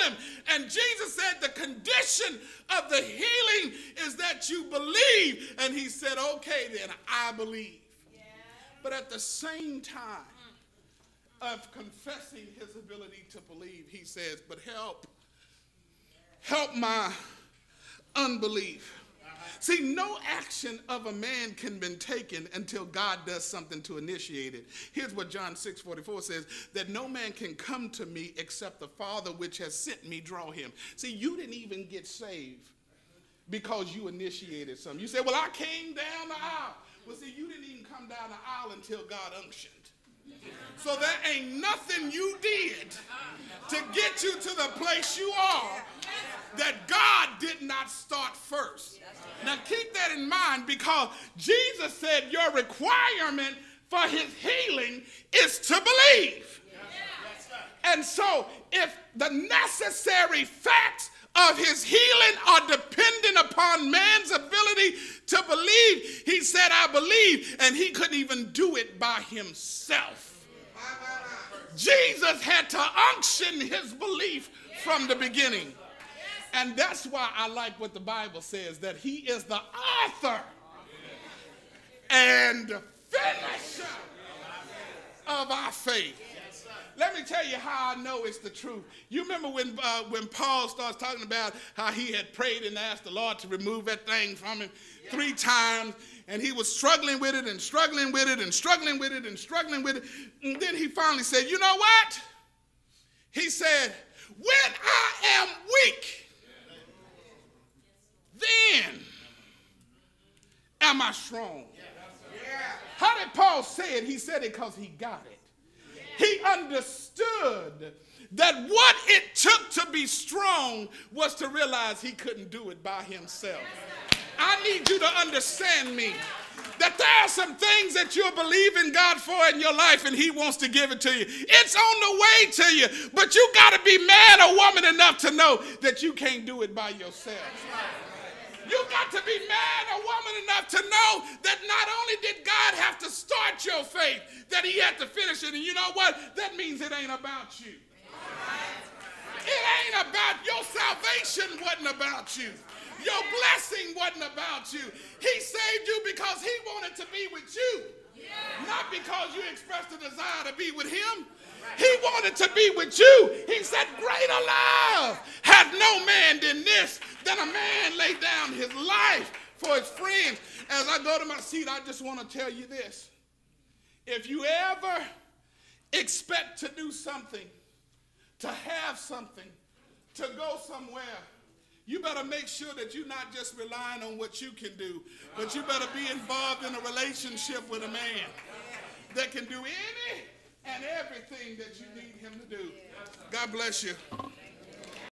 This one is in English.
him. And Jesus said the condition of the healing is that you believe. And he said, okay, then I believe. Yeah. But at the same time of confessing his ability to believe, he says, but help my unbelief. See, no action of a man can be taken until God does something to initiate it. Here's what John 6:44 says, that no man can come to me except the Father which has sent me draw him. See, you didn't even get saved because you initiated something. You say, well, I came down the aisle. Well, see, you didn't even come down the aisle until God unctioned. So there ain't nothing you did to get you to the place you are that God did not start first. Now keep that in mind, because Jesus said your requirement for his healing is to believe. And so if the necessary facts of his healing are dependent upon man's ability to believe, he said, I believe, and he couldn't even do it by himself. Jesus had to unction his belief from the beginning. And that's why I like what the Bible says, that he is the author and finisher of our faith. Let me tell you how I know it's the truth. You remember when Paul starts talking about how he had prayed and asked the Lord to remove that thing from him 3 times, and he was struggling with it and struggling with it and struggling with it and struggling with it. And then he finally said, you know what? He said, when I am weak, then am I strong. How did Paul say it? He said it because he got it. He understood that what it took to be strong was to realize he couldn't do it by himself. I need you to understand me, that there are some things that you're believing God for in your life, and he wants to give it to you. It's on the way to you, but you got to be man or woman enough to know that you can't do it by yourself. You got to be man or woman enough to know that not only did God have to start your faith, that he had to finish it. And you know what? That means it ain't about you. It ain't about your salvation. Wasn't about you. Your blessing wasn't about you. He saved you because he wanted to be with you. Not because you expressed a desire to be with him. He wanted to be with you. He said, greater love hath no man than this, than a man lay down his life for his friends. As I go to my seat, I just want to tell you this. If you ever expect to do something, to have something, to go somewhere, you better make sure that you're not just relying on what you can do, but you better be involved in a relationship with a man that can do any and everything that you need him to do. God bless you.